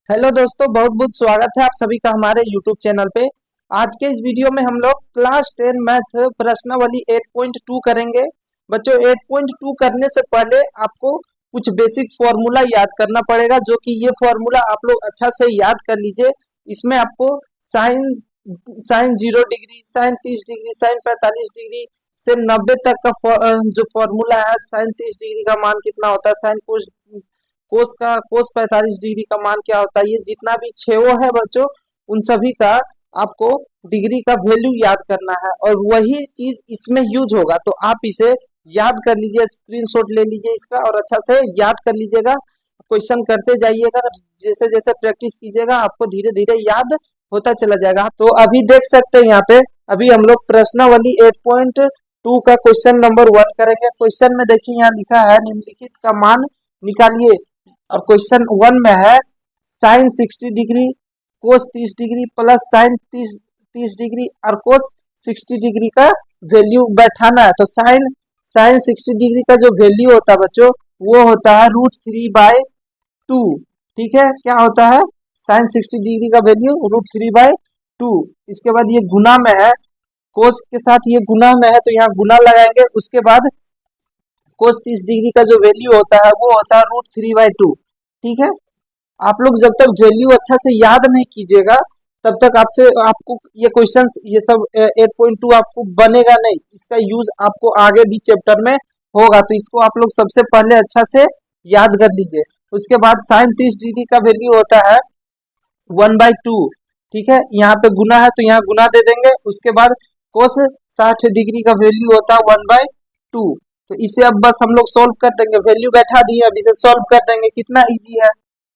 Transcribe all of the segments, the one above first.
Hello दोस्तों, बहुत बहुत स्वागत है आप सभी का हमारे यूट्यूब चैनल पे। आज के इस वीडियो में हम लोग क्लास 10 मैथ प्रश्नावली 8.2 करेंगे। बच्चों, 8.2 करने से पहले आपको कुछ बेसिक फॉर्मूला याद करना पड़ेगा, जो कि ये फॉर्मूला आप लोग अच्छा से याद कर लीजिए। इसमें आपको sine sine 0 degree, sine 30 degree, sine 45 degree से 90 तक का जो फॉर्मूला है, साइन 30 डिग्री का मान कितना होता है, साइन कोस 45 डिग्री का मान क्या होता है, ये जितना भी छेवो है बच्चों, उन सभी का आपको डिग्री का वैल्यू याद करना है और वही चीज इसमें यूज होगा। तो आप इसे याद कर लीजिए, स्क्रीनशॉट ले लीजिए इसका और अच्छा से याद कर लीजिएगा। क्वेश्चन करते जाइएगा, जैसे जैसे प्रैक्टिस कीजिएगा आपको धीरे धीरे याद होता चला जाएगा। तो अभी देख सकते हैं यहाँ पे, अभी हम लोग प्रश्नावली 8.2 का क्वेश्चन नंबर 1 करेंगे। क्वेश्चन में देखिए यहाँ लिखा है निम्नलिखित का मान निकालिए। और क्वेश्चन 1 में है साइन 60 डिग्री, कोस 30 डिग्री प्लस साइन 30 डिग्री और कोस 60 डिग्री का वैल्यू बैठाना है। तो साइन साइन 60 डिग्री का जो वैल्यू होता है बच्चों, वो होता है √3/2। ठीक है, क्या होता है साइन 60 डिग्री का वैल्यू √3/2। इसके बाद ये गुना में है, कोस के साथ ये गुना में है तो यहाँ गुना लगाएंगे। उसके बाद कोस 30 डिग्री का जो वैल्यू होता है वो होता है √3/2। ठीक है, आप लोग जब तक वैल्यू अच्छा से याद नहीं कीजिएगा तब तक आपको ये क्वेश्चंस ये सब 8.2 आपको बनेगा नहीं। इसका यूज आपको आगे भी चैप्टर में होगा, तो इसको आप लोग सबसे पहले अच्छा से याद कर लीजिए। उसके बाद साइन 30 डिग्री का वैल्यू होता है 1/2। ठीक है, यहाँ पे गुना है तो यहाँ गुना दे देंगे। उसके बाद कोस 60 डिग्री का वैल्यू होता है 1/2। तो इसे अब बस हम लोग सॉल्व कर देंगे, वैल्यू बैठा दिए, अब इसे सॉल्व कर देंगे। कितना इजी है,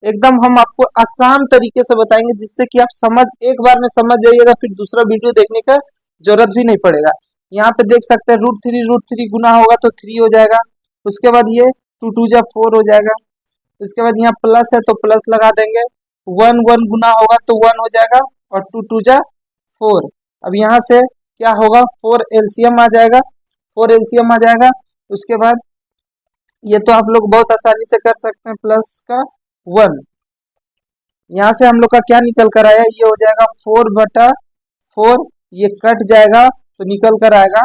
एकदम हम आपको आसान तरीके से बताएंगे, जिससे कि आप एक बार में समझ जाइएगा, फिर दूसरा वीडियो देखने का जरूरत भी नहीं पड़ेगा। यहाँ पे देख सकते हैं √3 गुना होगा तो 3 हो जाएगा। उसके बाद ये 2 2 जा 4 हो जाएगा। उसके बाद यहाँ प्लस है तो प्लस लगा देंगे। 1 1 गुना होगा तो 1 हो जाएगा और 2 2 जा 4। अब यहाँ से क्या होगा, 4 एलसीएम आ जाएगा, 4 एलसीएम आ जाएगा। उसके बाद ये तो आप लोग बहुत आसानी से कर सकते हैं, प्लस का 1। यहाँ से हम लोग का क्या निकल कर आया, ये हो जाएगा 4/4। ये कट जाएगा तो निकल कर आएगा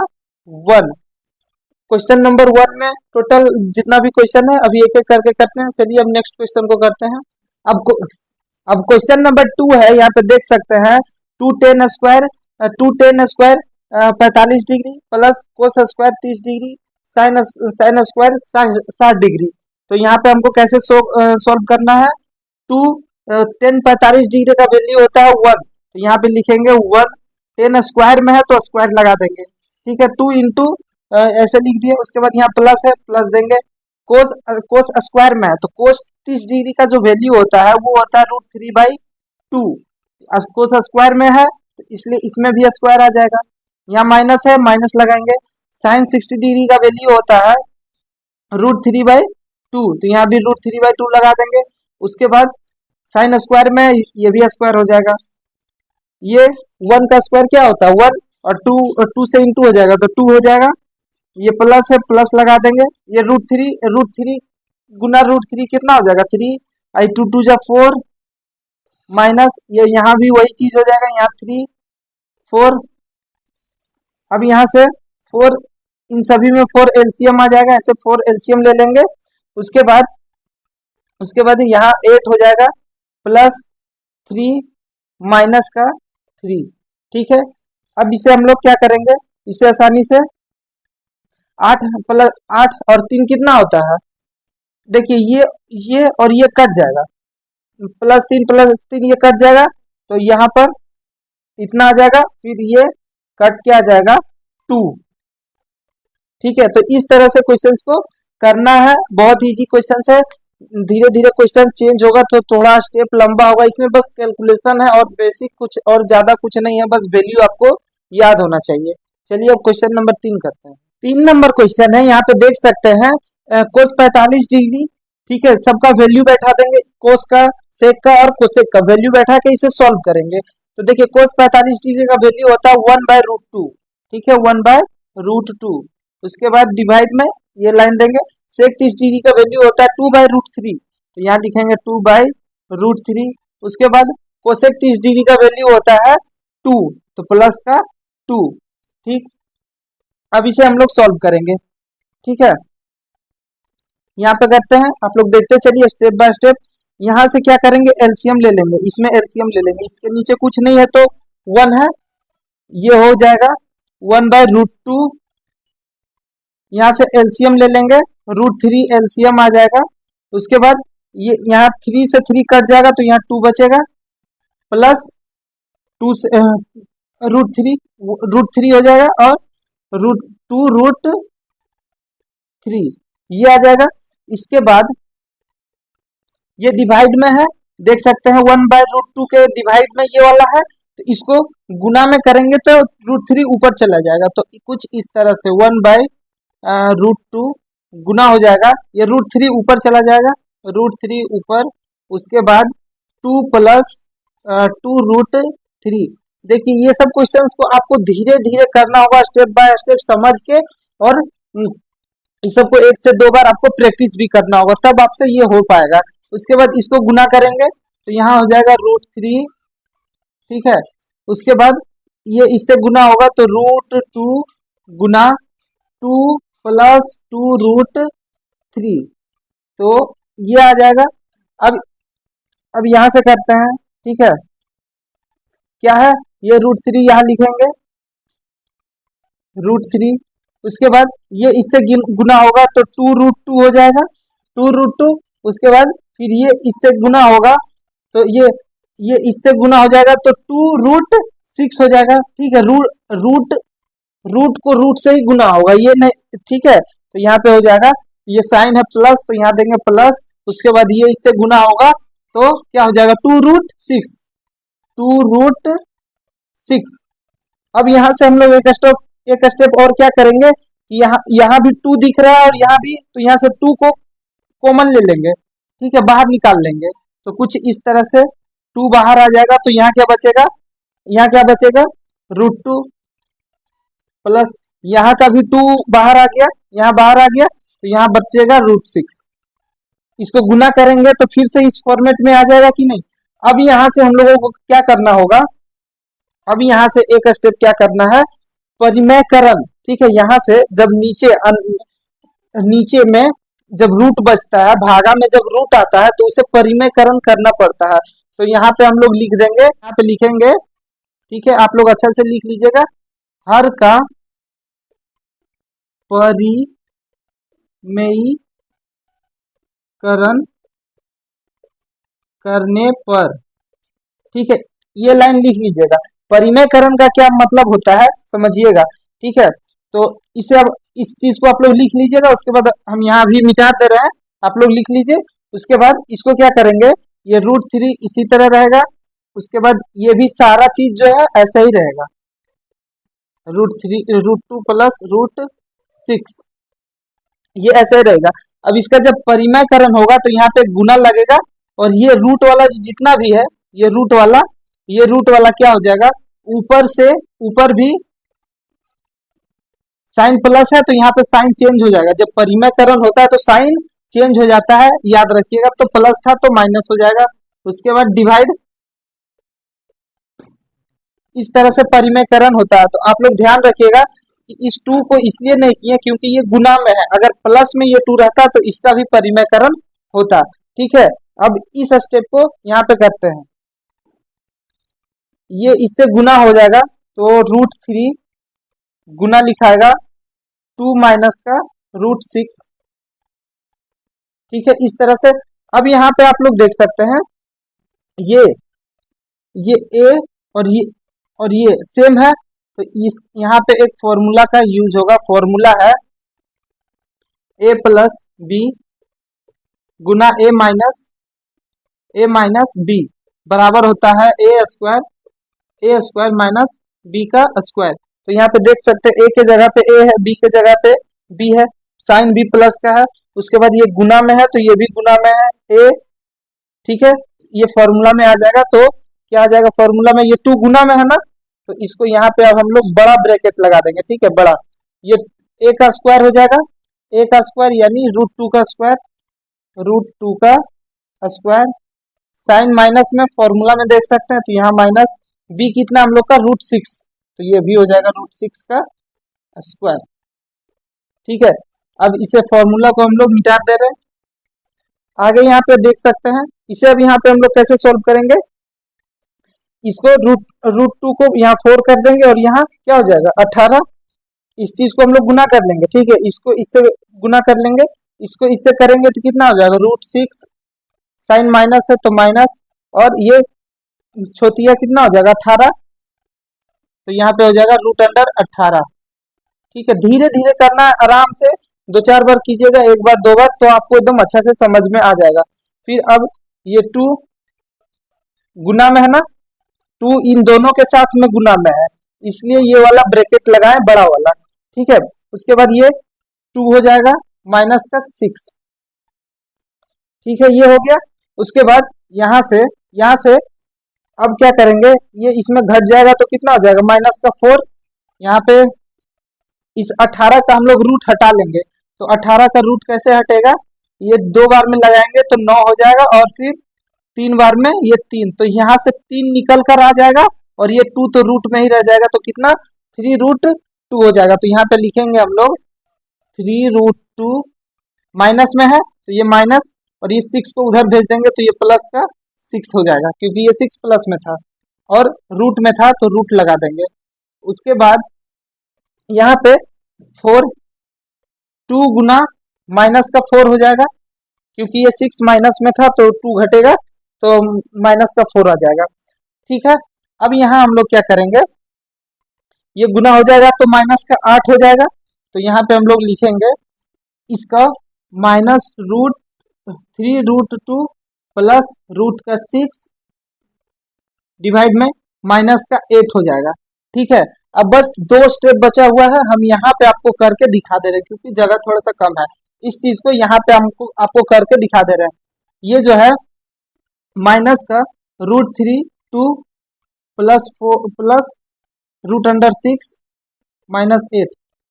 1। क्वेश्चन नंबर 1 में टोटल जितना भी क्वेश्चन है अभी एक एक करके करते हैं। चलिए अब नेक्स्ट क्वेश्चन को करते हैं। अब क्वेश्चन नंबर 2 है, यहाँ पे देख सकते हैं 2 tan² 45 degree plus cos square 30 degree sine square 60 degree. तो यहाँ पे हमको कैसे सॉल्व करना है। टू tan 45 डिग्री का वैल्यू होता है 1, तो यहाँ पे लिखेंगे 1। tan स्क्वायर में है तो स्क्वायर लगा देंगे। ठीक है, 2 इंटू ऐसे लिख दिए। उसके बाद यहाँ प्लस है, प्लस देंगे। कोस कोस स्क्वायर में है तो कोस 30 डिग्री का जो वैल्यू होता है वो होता है √3/2। कोस स्क्वायर में है तो इसलिए इसमें भी स्क्वायर आ जाएगा। यहाँ माइनस है, माइनस लगाएंगे। साइन 60 डिग्री का वैल्यू होता है √3/2, तो यहाँ भी √3/2 लगा देंगे। उसके बाद साइन स्क्वायर में ये भी स्क्वायर हो जाएगा। ये 1 का स्क्वायर क्या होता है 1, और 2 से इंटू हो जाएगा तो 2 हो जाएगा। ये प्लस है, प्लस लगा देंगे। ये √3 गुना √3 कितना हो जाएगा 3। आई 2 2 जा 4 माइनस ये यहाँ भी वही चीज हो जाएगा, यहाँ 3 4। अब यहाँ से 4, इन सभी में 4 एलसीएम आ जाएगा, ऐसे 4 एलसीएम ले लेंगे। उसके बाद यहाँ 8 हो जाएगा प्लस 3 माइनस का 3। ठीक है, अब इसे हम लोग क्या करेंगे, इसे आसानी से 8 प्लस 8 और 3 कितना होता है, देखिए ये और ये कट जाएगा, +3 ये कट जाएगा तो यहाँ पर इतना आ जाएगा, फिर ये कट के आ जाएगा 2। ठीक है, तो इस तरह से क्वेश्चंस को करना है, बहुत इजी क्वेश्चंस है। धीरे धीरे क्वेश्चन चेंज होगा तो थोड़ा स्टेप लंबा होगा, इसमें बस कैलकुलेशन है और बेसिक कुछ और ज्यादा कुछ नहीं है, बस वैल्यू आपको याद होना चाहिए। चलिए अब क्वेश्चन नंबर 3 करते हैं। 3 नंबर क्वेश्चन है, यहाँ पे देख सकते हैं कोस 45 डिग्री। ठीक है, सबका वैल्यू बैठा देंगे, कोस का, सेक का और कोसेक का वैल्यू बैठा के इसे सॉल्व करेंगे। तो देखिए कोस 45 डिग्री का वैल्यू होता है 1/√2। ठीक है, 1/√2। उसके बाद डिवाइड में ये लाइन देंगे। सेक 30 डिग्री का वैल्यू होता है 2/√3, तो यहाँ लिखेंगे 2/√3। उसके बाद कोसेक 30 डिग्री का वैल्यू होता है 2, तो प्लस का 2। ठीक, अब इसे हम लोग सॉल्व करेंगे। ठीक है, यहाँ पे करते हैं, आप लोग देखते चलिए स्टेप बाय स्टेप। यहाँ से क्या करेंगे, एलसीएम ले लेंगे, इसमें एलसीएम ले लेंगे, इसके नीचे कुछ नहीं है तो 1 है, ये हो जाएगा 1/√2। यहाँ से एलसीएम ले लेंगे, √3 एलसीएम आ जाएगा। उसके बाद ये यहाँ 3 से 3 कट जाएगा तो यहाँ 2 बचेगा, प्लस 2 से √3 हो जाएगा, और √2√3 ये आ जाएगा। इसके बाद ये डिवाइड में है, देख सकते हैं 1/√2 के डिवाइड में ये वाला है, तो इसको गुना में करेंगे तो √3 ऊपर चला जाएगा, तो कुछ इस तरह से 1/√2 गुना हो जाएगा, ये √3 ऊपर चला जाएगा, √3 ऊपर, उसके बाद 2 प्लस 2√3। देखिए ये सब क्वेश्चंस को आपको धीरे धीरे करना होगा, स्टेप बाय स्टेप समझ के, और इस सबको 1 से 2 बार आपको प्रैक्टिस भी करना होगा, तब आपसे ये हो पाएगा। उसके बाद इसको गुना करेंगे तो यहाँ हो जाएगा √3। ठीक है, उसके बाद ये इससे गुना होगा तो √2 गुना 2 प्लस 2√3, तो ये आ जाएगा। अब यहाँ से करते हैं। ठीक है, क्या है, ये √3 यहाँ लिखेंगे, √3। उसके बाद ये इससे गुना होगा तो 2√2 हो जाएगा, 2√2। उसके बाद फिर ये इससे गुना होगा तो ये इससे गुना हो जाएगा तो 2√6 हो जाएगा। ठीक है, रूट को रूट से ही गुना होगा, ये नहीं। ठीक है, तो यहाँ पे हो जाएगा, ये साइन है प्लस तो यहाँ देंगे प्लस, उसके बाद ये इससे गुना होगा तो क्या हो जाएगा 2√6, 2√6। अब यहाँ से हम लोग एक स्टेप और क्या करेंगे कि यहाँ भी 2 दिख रहा है और यहाँ भी, तो यहाँ से 2 को कॉमन ले लेंगे। ठीक है, बाहर निकाल लेंगे, तो कुछ इस तरह से 2 बाहर आ जाएगा, तो यहाँ क्या बचेगा, यहाँ क्या बचेगा, √2 प्लस यहाँ का भी 2 बाहर आ गया, यहाँ बाहर आ गया, तो यहाँ बचेगा √6। इसको गुना करेंगे तो फिर से इस फॉर्मेट में आ जाएगा कि नहीं। अब यहाँ से हम लोगों को क्या करना होगा, अब यहाँ से एक स्टेप क्या करना है, परिमेयकरण। ठीक है, यहाँ से जब नीचे में जब रूट बचता है, भागा में जब रूट आता है तो उसे परिमेयकरण करना पड़ता है, तो यहाँ पे हम लोग लिख देंगे, यहाँ पे लिखेंगे। ठीक है, आप लोग अच्छा से लिख लीजिएगा, हर का परिमेयीकरण करने पर। ठीक है, ये लाइन लिख लीजिएगा, परिमेयकरण का क्या मतलब होता है समझिएगा। ठीक है, तो इसे अब इस चीज को आप लोग लिख लीजिएगा, उसके बाद हम यहाँ भी मिटा दे रहे हैं, आप लोग लिख लीजिए। उसके बाद इसको क्या करेंगे, ये √3 इसी तरह रहेगा, उसके बाद ये भी सारा चीज जो है ऐसा ही रहेगा, √2 प्लस √6, ये ऐसा ही रहेगा। अब इसका जब परिमेयकरण होगा तो यहाँ पे गुना लगेगा, और ये रूट वाला जितना भी है, ये रूट वाला क्या हो जाएगा, ऊपर से ऊपर भी साइन प्लस है तो यहाँ पे साइन चेंज हो जाएगा, जब परिमेयकरण होता है तो साइन चेंज हो जाता है, याद रखिएगा। तो प्लस था तो माइनस हो जाएगा, उसके बाद डिवाइड, इस तरह से परिमेयकरण होता है। तो आप लोग ध्यान रखिएगा कि इस 2 को इसलिए नहीं किए क्योंकि ये गुना में है, अगर प्लस में ये 2 रहता तो इसका भी परिमेयकरण होता। ठीक है, अब इस स्टेप को यहाँ पे करते हैं, ये इससे गुना हो जाएगा तो √3 गुना लिखाएगा 2 माइनस का √6। ठीक है, इस तरह से। अब यहाँ पे आप लोग देख सकते हैं ये ए और ये सेम है, तो इस यहाँ पे एक फॉर्मूला का यूज होगा, फॉर्मूला है a प्लस बी गुना ए माइनस बी बराबर होता है ए स्क्वायर माइनस बी का स्क्वायर। तो यहाँ पे देख सकते हैं, ए के जगह पे ए है, बी के जगह पे बी है, साइन बी प्लस का है, उसके बाद ये गुना में है तो ये भी गुना में है ए। ठीक है, ये फॉर्मूला में आ जाएगा, तो क्या आ जाएगा फॉर्मूला में, ये 2 गुना में है ना, तो इसको यहाँ पे अब हम लोग बड़ा ब्रैकेट लगा देंगे। ठीक है, बड़ा, ये ए का स्क्वायर हो जाएगा, ए का स्क्वायर यानी √2 का स्क्वायर साइन माइनस में फॉर्मूला में देख सकते हैं, तो यहाँ माइनस बी कितना हम लोग का √6, तो ये भी हो जाएगा √6 का स्क्वायर। ठीक है, अब इसे फॉर्मूला को हम लोग मिटा दे रहे हैं। आगे यहाँ पे देख सकते हैं, इसे अब यहाँ पे हम लोग कैसे सॉल्व करेंगे, इसको √2 को यहाँ 4 कर देंगे और यहाँ क्या हो जाएगा 18, इस चीज को हम लोग गुना कर लेंगे। ठीक है, इसको इससे गुना कर लेंगे, इसको इससे करेंगे तो कितना हो जाएगा √6, साइन माइनस है तो माइनस, और ये छोटिया कितना हो जाएगा 18, तो यहाँ पे हो जाएगा √18। ठीक है, धीरे धीरे करना है, आराम से 2-4 बार कीजिएगा, एक बार 2 बार, तो आपको एकदम अच्छा से समझ में आ जाएगा। फिर अब ये 2 गुना में है ना, 2 इन दोनों के साथ में गुना में है, इसलिए ये वाला ब्रैकेट लगाएं बड़ा वाला। ठीक है, उसके बाद ये 2 हो जाएगा माइनस का 6। ठीक है, ये हो गया। उसके बाद यहाँ से अब क्या करेंगे, ये इसमें घट जाएगा तो कितना हो जाएगा माइनस का 4। यहाँ पे इस 18 का हम लोग रूट हटा लेंगे, तो 18 का रूट कैसे हटेगा, ये 2 बार में लगाएंगे तो 9 हो जाएगा, और फिर 3 बार में ये 3, तो यहाँ से 3 निकल कर आ जाएगा, और ये 2 तो रूट में ही रह जाएगा, तो कितना 3√2 हो जाएगा। तो यहाँ पे लिखेंगे हम लोग 3√2, माइनस में है तो ये माइनस, और ये 6 को उधर भेज देंगे तो ये प्लस का 6 हो जाएगा, क्योंकि ये 6 प्लस में था और रूट में था तो रूट लगा देंगे। उसके बाद यहाँ पे 4, 2 गुना माइनस का 4 हो जाएगा, क्योंकि ये 6 माइनस में था तो 2 घटेगा तो माइनस का 4 आ जाएगा। ठीक है, अब यहाँ हम लोग क्या करेंगे, ये गुना हो जाएगा तो माइनस का 8 हो जाएगा, तो यहाँ पे हम लोग लिखेंगे इसका -√3√2 प्लस रूट का 6 डिवाइड में माइनस का 8 हो जाएगा। ठीक है, अब बस 2 स्टेप बचा हुआ है, हम यहाँ पे आपको करके दिखा दे रहे हैं, क्योंकि जगह थोड़ा सा कम है, इस चीज को यहाँ पे हमको आपको करके दिखा दे रहे हैं। ये जो है माइनस का √3² प्लस √6 -8,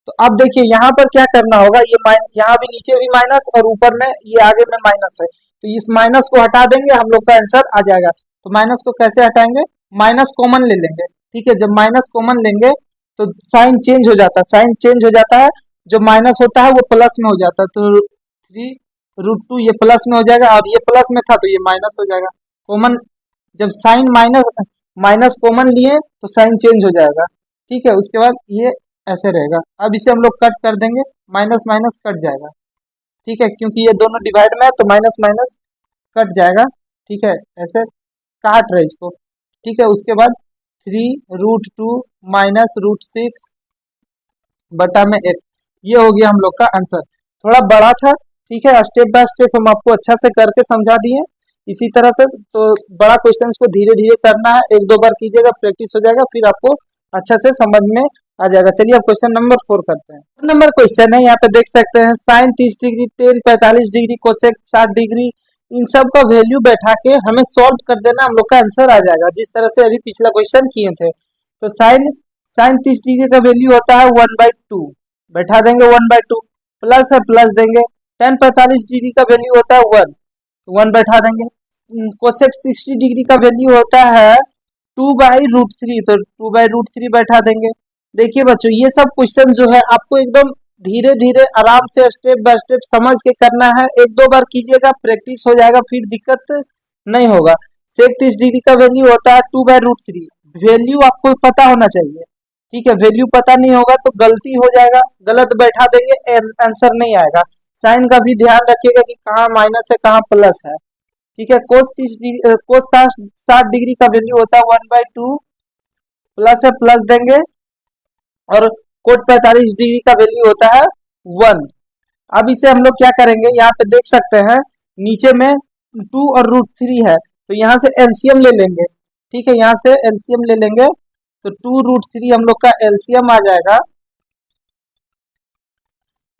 तो अब देखिए यहाँ पर क्या करना होगा, ये यहाँ भी नीचे भी माइनस और ऊपर में ये आगे में माइनस है, तो इस माइनस को हटा देंगे, हम लोग का आंसर आ जाएगा। तो माइनस को कैसे हटाएंगे, माइनस कॉमन ले लेंगे। ठीक है, जब माइनस कॉमन लेंगे तो साइन चेंज हो जाता है, साइन चेंज हो जाता है, जो माइनस होता है वो प्लस में हो जाता है, तो 3√2 ये प्लस में हो जाएगा, और ये प्लस में था तो ये माइनस हो जाएगा। कॉमन जब साइन माइनस कॉमन लिए तो साइन चेंज हो जाएगा। ठीक है, उसके बाद ये ऐसे रहेगा। अब इसे हम लोग कट कर देंगे, माइनस माइनस कट जाएगा। ठीक है, क्योंकि ये दोनों डिवाइड में है तो माइनस माइनस कट जाएगा। ठीक है, ऐसे काट रहे इसको। ठीक है, उसके बाद 3√2 -√6 बटा में 8, ये हो गया हम लोग का आंसर। थोड़ा बड़ा था, ठीक है, स्टेप बाय स्टेप हम आपको अच्छा से करके समझा दिए। इसी तरह से तो बड़ा क्वेश्चन को धीरे धीरे करना है, 1-2 बार कीजिएगा, प्रैक्टिस हो जाएगा, फिर आपको अच्छा से समझ में आ जाएगा। चलिए अब क्वेश्चन नंबर 4 करते हैं। नंबर क्वेश्चन है, यहाँ पे देख सकते हैं साइन 30 डिग्री, टेन 45 डिग्री, कोसेक 60 डिग्री, इन सब का वैल्यू बैठा के हमें सॉल्व कर देना, हम लोग का आंसर आ जाएगा, जिस तरह से अभी पिछला क्वेश्चन किए थे। तो साइन 30 डिग्री का वैल्यू होता है 1/2, बैठा देंगे 1/2, प्लस है प्लस देंगे। टेन 45 डिग्री का वैल्यू होता है 1 बैठा देंगे। कोसेक 60 डिग्री का वैल्यू होता है 2/√3, तो 2/√3 बैठा देंगे। देखिए बच्चों, ये सब क्वेश्चन जो है आपको एकदम धीरे धीरे आराम से स्टेप बाय स्टेप समझ के करना है, 1-2 बार कीजिएगा, प्रैक्टिस हो जाएगा, फिर दिक्कत नहीं होगा। सेक 30 डिग्री का वैल्यू होता है 2/√3, वैल्यू आपको पता होना चाहिए। ठीक है, वैल्यू पता नहीं होगा तो गलती हो जाएगा, गलत बैठा देंगे, आंसर नहीं आएगा। साइन का भी ध्यान रखिएगा कि कहाँ माइनस है कहाँ प्लस है। ठीक है, कोस 60 डिग्री का वैल्यू होता है 1/2, प्लस है प्लस देंगे, और कोट 45 डिग्री का वैल्यू होता है 1। अब इसे हम लोग क्या करेंगे, यहाँ पे देख सकते हैं नीचे में 2 और √3 है, तो यहाँ से एलसीएम ले लेंगे। ठीक है, यहाँ से एलसीएम ले लेंगे, तो 2√3 हम लोग का एलसीएम आ जाएगा,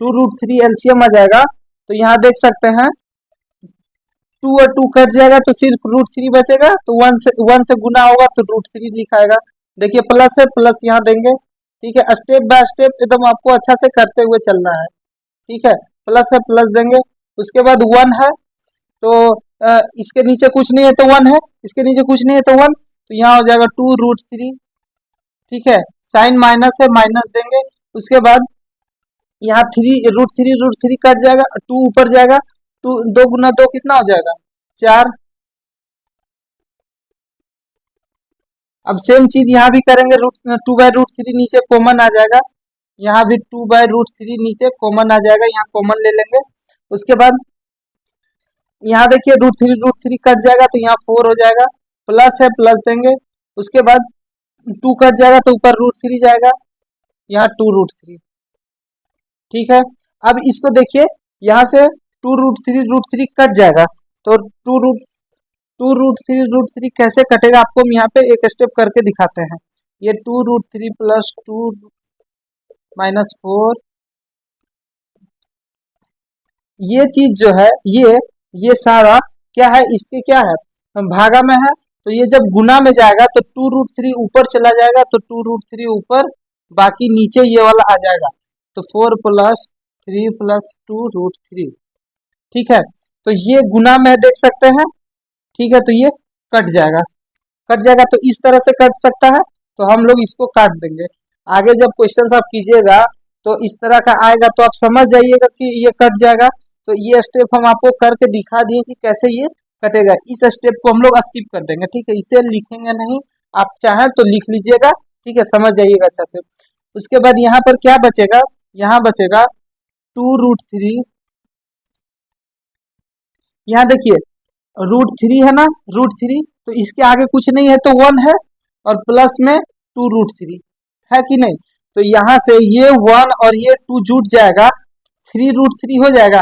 2√3 एलसीएम आ जाएगा। तो यहाँ देख सकते हैं 2 और 2 कट जाएगा तो सिर्फ √3 बचेगा, तो 1 से गुना होगा तो √3 लिखाएगा। देखिए प्लस है प्लस यहाँ देंगे। ठीक है, स्टेप बाय स्टेप एकदम आपको अच्छा से करते हुए चलना है। ठीक है, प्लस है प्लस देंगे, उसके बाद 1 है तो इसके नीचे कुछ नहीं है तो 1 है, इसके नीचे कुछ नहीं है तो 1, तो यहाँ हो जाएगा 2√3। ठीक है, साइन माइनस है, माइनस देंगे। उसके बाद यहाँ 3√3 कट जाएगा, 2 ऊपर जाएगा, 2 2 गुना 2 कितना हो जाएगा 4। अब सेम चीज यहाँ भी करेंगे, 2/√3 नीचे कॉमन आ जाएगा, यहाँ भी 2/√3 नीचे कॉमन आ जाएगा, यहाँ कॉमन ले लेंगे। उसके बाद यहाँ देखिए √3 कट जाएगा तो यहाँ 4 हो जाएगा, प्लस है प्लस देंगे। उसके बाद 2 कट जाएगा तो ऊपर √3 जाएगा, यहाँ 2√3। ठीक है, अब इसको देखिए यहाँ से 2√3 कट जाएगा, तो 2√3 कैसे कटेगा आपको हम यहाँ पे एक स्टेप करके दिखाते हैं। ये 2√3 + 2 - 4, ये चीज जो है ये सारा क्या है, इसके क्या है भागा में है, तो ये जब गुना में जाएगा तो 2√3 ऊपर चला जाएगा, तो 2√3 ऊपर, बाकी नीचे ये वाला आ जाएगा, तो 4 + 3 + 2√3। ठीक है, तो ये गुना में देख सकते हैं। ठीक है, तो ये कट जाएगा, तो इस तरह से कट सकता है, तो हम लोग इसको काट देंगे। आगे जब क्वेश्चन आप कीजिएगा तो इस तरह का आएगा तो आप समझ जाइएगा कि ये कट जाएगा। तो ये स्टेप हम आपको करके दिखा दिए कि कैसे ये कटेगा, इस स्टेप को हम लोग स्किप कर देंगे। ठीक है, इसे लिखेंगे नहीं, आप चाहें तो लिख लीजिएगा। ठीक है, समझ जाइएगा अच्छा से। उसके बाद यहाँ पर क्या बचेगा, यहाँ बचेगा 2√3। यहाँ देखिए √3 है ना, √3, तो इसके आगे कुछ नहीं है तो 1 है, और प्लस में 2√3 है कि नहीं, तो यहाँ से ये 1 और ये 2 जुट जाएगा, 3√3 हो जाएगा।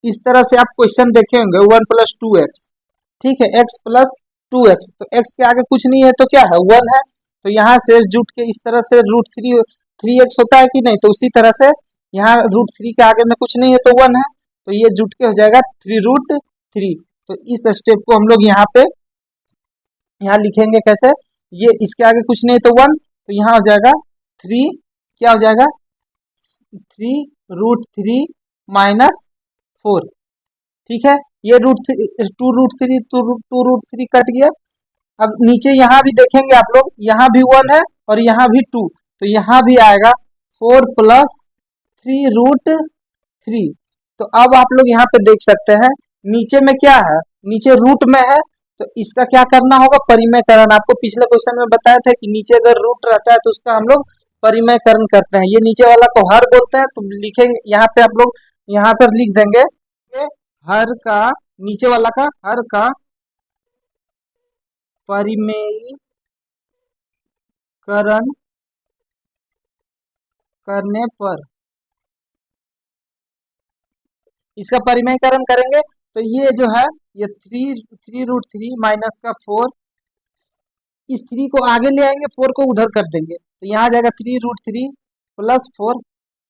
इस तरह से आप क्वेश्चन देखे होंगे, 1 + 2x। ठीक है, x + 2x, तो x के आगे कुछ नहीं है तो क्या है 1 है, तो यहाँ से जुट के इस तरह से √3 3x होता है कि नहीं, तो उसी तरह से यहाँ √3 के आगे में कुछ नहीं है तो 1 है, तो ये जुट के हो जाएगा 3√3। तो इस स्टेप को हम लोग यहाँ पे यहाँ लिखेंगे कैसे, ये इसके आगे कुछ नहीं तो 1, तो यहाँ हो जाएगा 3, क्या हो जाएगा 3√3 - 4। ठीक है, ये 2√3 कट गया। अब नीचे यहाँ भी देखेंगे आप लोग, यहाँ भी 1 है और यहाँ भी 2, तो यहाँ भी आएगा 4 + 3√3। तो अब आप लोग यहाँ पे देख सकते हैं नीचे में क्या है, नीचे रूट में है, तो इसका क्या करना होगा, परिमेयकरण। आपको पिछले क्वेश्चन में बताया था कि नीचे अगर रूट रहता है तो उसका हम लोग परिमेयकरण करते हैं। ये नीचे वाला को हर बोलते हैं, तो लिखेंगे यहाँ पे आप लोग, यहाँ पर लिख देंगे हर का, नीचे वाला का हर का परिमेयीकरण करने पर, इसका परिमेयकरण करेंगे तो ये जो है ये 3√3 - 4, इस 3 को आगे ले आएंगे, 4 को उधर कर देंगे, तो यहाँ आ जाएगा 3√3 + 4।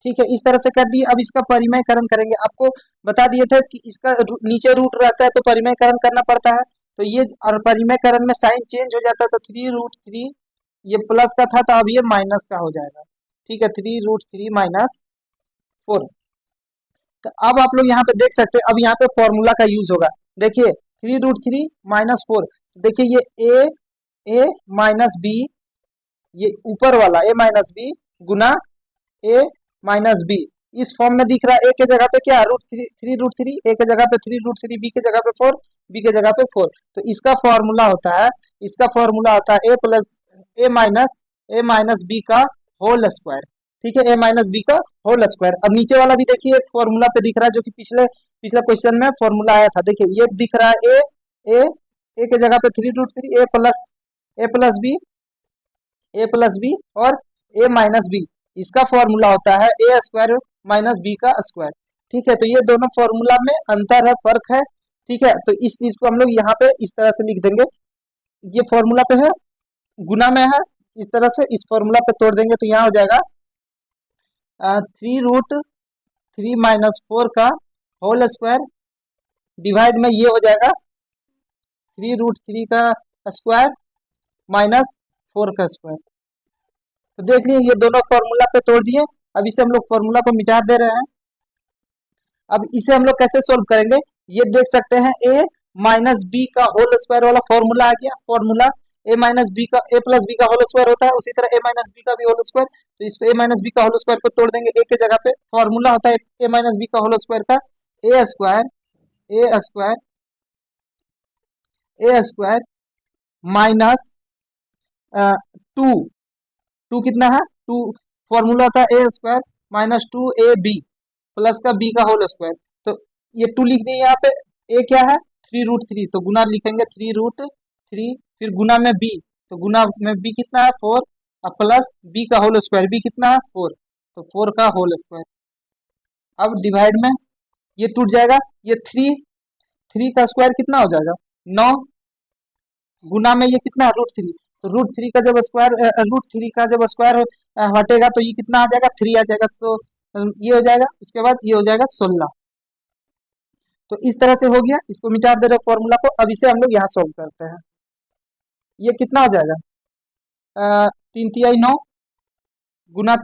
ठीक है, इस तरह से कर दिए। अब इसका परिमेयकरण करेंगे, आपको बता दिए थे कि इसका नीचे रूट रहता है तो परिमेयकरण करना पड़ता है, तो ये और परिमेयकरण में साइन चेंज हो जाता है, तो 3√3 ये प्लस का था तो अब ये माइनस का हो जाएगा। ठीक है, 3√3 - 4। तो अब आप लोग यहाँ पे देख सकते हैं, अब यहाँ पे फॉर्मूला का यूज होगा। देखिए 3√3 - 4, देखिए ये ए माइनस बी, ये ऊपर वाला a - b Guna a - b, इस फॉर्म में दिख रहा है। a के जगह पे क्या √3, a के जगह पे 3√3, b के जगह पे 4, b के जगह पे 4, तो इसका फॉर्मूला होता है, a - b का होल स्क्वायर। ठीक है, a - b का होल स्क्वायर। अब नीचे वाला भी देखिए एक फॉर्मूला पे दिख रहा है, जो कि पिछले क्वेश्चन में फॉर्मूला आया था। देखिए ये दिख रहा है a के जगह पे 3√3, a प्लस बी और a - b, इसका फॉर्मूला होता है a² - b का स्क्वायर। ठीक है, तो ये दोनों फॉर्मूला में अंतर है, फर्क है। ठीक है, तो इस चीज को हम लोग यहाँ पे इस तरह से लिख देंगे, ये फॉर्मूला पे है, गुना में है, इस तरह से इस फॉर्मूला पे तोड़ देंगे, तो यहाँ हो जाएगा 3√3 - 4 का होल स्क्वायर, डिवाइड में ये हो जाएगा 3√3 का स्क्वायर -4 का स्क्वायर। तो देख लिए ये दोनों फॉर्मूला पे तोड़ दिए। अब इसे हम लोग फॉर्मूला को मिटा दे रहे हैं। अब इसे हम लोग कैसे सोल्व करेंगे, ये देख सकते हैं ए माइनस बी का होल स्क्वायर वाला फॉर्मूला आ गया। फॉर्मूला ए माइनस बी का ए प्लस बी का होल स्क्वायर होता है, उसी तरह ए माइनस बी का भी होल स्क्वायर। तो इसको ए माइनस बी का होल स्क्वायर पे तोड़ देंगे, ए के जगह पे फॉर्मूला होता है ए माइनस बी का होल स्क्वायर का a square a square a square minus two two कितना है टू, फॉर्मूला था a square minus two a b plus का बी का होल स्क्वायर। तो ये टू लिख दिए यहाँ पे, ए क्या है 3√3, तो गुना लिखेंगे 3√3, फिर गुना में बी, तो गुना में बी कितना है 4 और प्लस बी का होल स्क्वायर, बी कितना है 4, तो 4 का होल स्क्वायर। अब डिवाइड में ये टूट जाएगा, ये 3 का स्क्वायर कितना हो जाएगा 9, गुना में ये कितना है √3, तो √3 का जब स्क्वायर √3 का जब स्क्वायर हटेगा तो ये कितना आ जाएगा 3 आ जाएगा, तो ये हो जाएगा, उसके बाद ये हो जाएगा 16। तो इस तरह से हो गया, इसको मिटा दे रहे फॉर्मूला को। अब इसे हम लोग यहाँ सॉल्व करते हैं। ये कितना हो जाएगा 3×3 = 9 गुना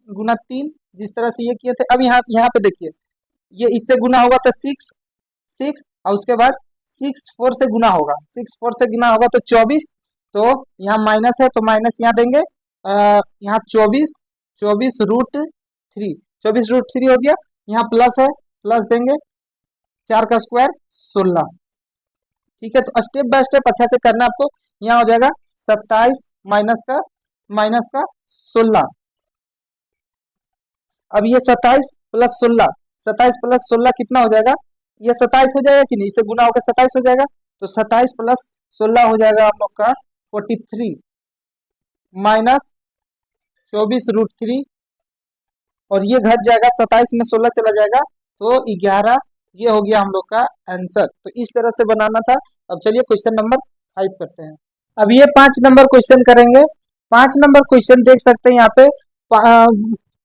गुना 3, जिस तरह से ये किए थे। अब यहाँ यहाँ पे देखिए, ये इससे गुना होगा तो 6 और उसके बाद 6 4 से गुना होगा, 6 4 से गुना होगा तो 24, तो यहाँ माइनस है तो माइनस यहाँ देंगे, यहाँ 24√3 24√3 हो गया। यहाँ प्लस है, प्लस देंगे, 4 का स्क्वायर 16। ठीक है, तो स्टेप बाय स्टेप अच्छा से करना आपको। यहाँ हो जाएगा 27 माइनस का 16। अब ये 27 प्लस 16, 27 प्लस 16 कितना हो जाएगा, ये 27 हो जाएगा कि नहीं, इसे गुना होकर 27 हो जाएगा, तो 27 प्लस 16 हो जाएगा आप लोग का 43 माइनस 24√3, और ये घट जाएगा, 27 में 16 चला जाएगा तो 11। ये हो गया हम लोग का आंसर। तो इस तरह से बनाना था। अब चलिए क्वेश्चन नंबर 5 करते हैं। अब ये 5 नंबर क्वेश्चन करेंगे। 5 नंबर क्वेश्चन देख सकते हैं यहाँ पे,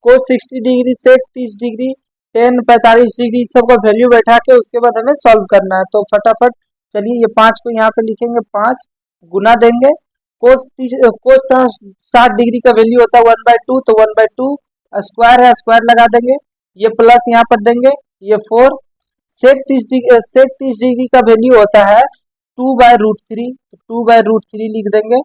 कोस 60 डिग्री, सेक 30 डिग्री, टेन 45 डिग्री, सबका वैल्यू बैठा के उसके बाद हमें सॉल्व करना है। तो फटाफट चलिए ये 5 को यहाँ पे लिखेंगे, 5 गुना देंगे, कोस 60 डिग्री का वैल्यू होता है 1/2, तो 1/2 स्क्वायर है, स्क्वायर लगा देंगे, ये प्लस यहाँ पर देंगे, ये 4, सेक 30 डिग्री का वैल्यू होता है 2/√3, तो 2/√3 लिख देंगे,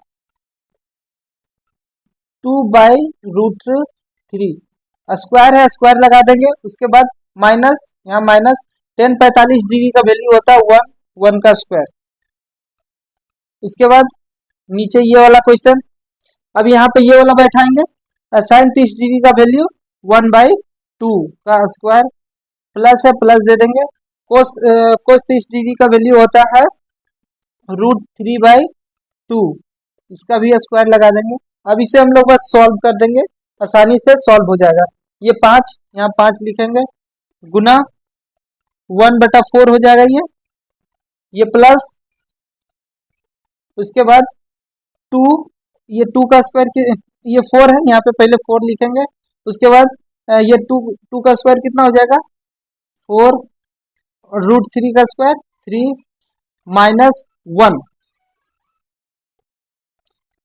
2/√3 स्क्वायर है, स्क्वायर लगा देंगे, उसके बाद माइनस, यहाँ माइनस, टेन 45 डिग्री का वैल्यू होता है 1 का स्क्वायर। उसके बाद नीचे ये वाला क्वेश्चन, अब यहाँ पे ये वाला बैठाएंगे, साइन 30 डिग्री का वैल्यू 1/2 का स्क्वायर, प्लस है, प्लस दे देंगे, कोस 30 डिग्री का वैल्यू होता है √3/2, इसका भी स्क्वायर लगा देंगे। अब इसे हम लोग बस सॉल्व कर देंगे, आसानी से सॉल्व हो जाएगा। ये 5 यहाँ 5 लिखेंगे, गुना 1/4 हो जाएगा, ये प्लस, उसके बाद 2, ये 2 का स्क्वायर, ये 4 है, यहाँ पे पहले 4 लिखेंगे, उसके बाद ये 2 का स्क्वायर कितना हो जाएगा 4, √3 का स्क्वायर 3 माइनस 1,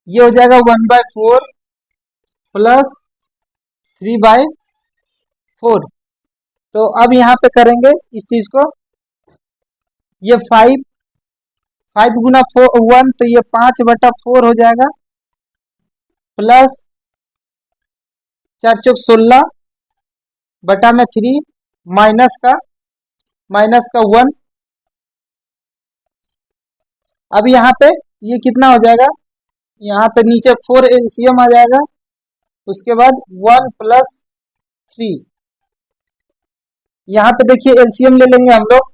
ये हो जाएगा 1/4 प्लस 3/4। तो अब यहाँ पे करेंगे इस चीज को, ये 5 गुना 1, तो ये 5/4 हो जाएगा, प्लस 4 चौक 16 बटा में 3 माइनस का 1। अब यहाँ पे ये कितना हो जाएगा, यहाँ पे नीचे 4 एलसीएम आ जाएगा, उसके बाद 1 + 3, यहाँ पे देखिए एलसीएम ले लेंगे हम लोग,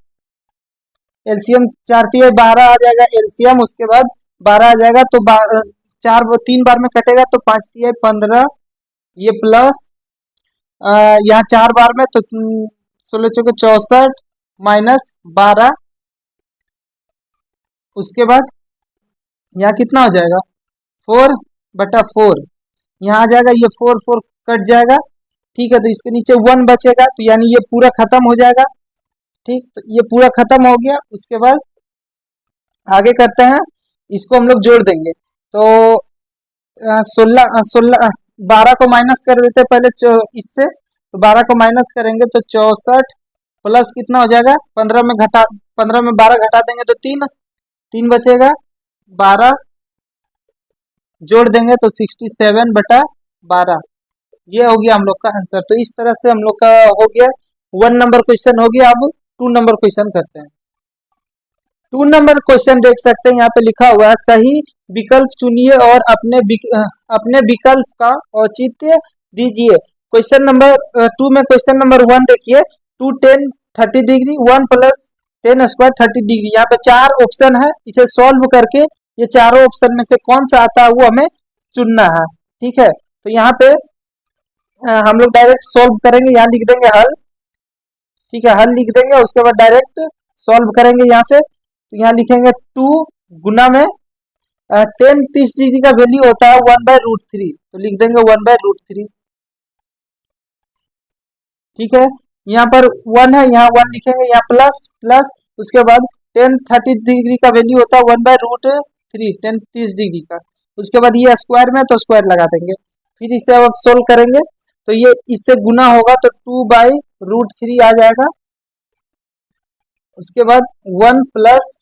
एलसीएम 4 × 12 आ जाएगा एलसीएम, उसके बाद 12 आ जाएगा, तो 3 बार में कटेगा तो 5 × 15, ये प्लस यहाँ 4 बार में तो 16 चौके 64 माइनस 12, उसके बाद यहाँ कितना हो जाएगा 4/4, यहाँ आ जाएगा, ये 4 कट जाएगा। ठीक है, तो इसके नीचे 1 बचेगा, तो यानी ये पूरा खत्म हो जाएगा। ठीक, तो ये पूरा खत्म हो गया। उसके बाद आगे करते हैं, इसको हम लोग जोड़ देंगे, तो 12 को माइनस कर देते हैं पहले इससे, तो 12 को माइनस करेंगे तो 64 प्लस कितना हो जाएगा, 15 में 12 घटा देंगे तो 3, 3 बचेगा, 12 जोड़ देंगे तो 67/12। ये हो गया हम लोग का आंसर। तो इस तरह से हम लोग का हो गया 1 नंबर क्वेश्चन हो गया। अब 2 नंबर क्वेश्चन करते हैं। 2 नंबर क्वेश्चन देख सकते हैं, यहाँ पे लिखा हुआ है सही विकल्प चुनिए और अपने विकल्प का औचित्य दीजिए। क्वेश्चन नंबर 2 में क्वेश्चन नंबर 1 देखिए, 2 10 30 डिग्री 1 प्लस 10 स्क्वायर 30 डिग्री। यहाँ पे 4 ऑप्शन है, इसे सॉल्व करके ये चारों ऑप्शन में से कौन सा आता है वो हमें चुनना है। ठीक है, तो यहाँ पे हम लोग डायरेक्ट सॉल्व करेंगे, यहाँ लिख देंगे हल। ठीक है, हल लिख देंगे, उसके बाद डायरेक्ट सॉल्व करेंगे यहाँ से। तो यहाँ लिखेंगे 2 गुना में 10 30 डिग्री का वैल्यू होता है 1/√3, तो लिख देंगे 1/√3। ठीक है, यहाँ पर 1 है, यहाँ 1 लिखेंगे, यहाँ प्लस प्लस, उसके बाद 10 30 डिग्री का वैल्यू होता है 1/√3, 10 30 डिग्री का। उसके बाद ये स्क्वायर में तो स्क्वायर लगा देंगे। फिर इसे अब सोल्व करेंगे तो ये इससे गुना होगा तो 2/√3 आ जाएगा। उसके बाद 1 प्लस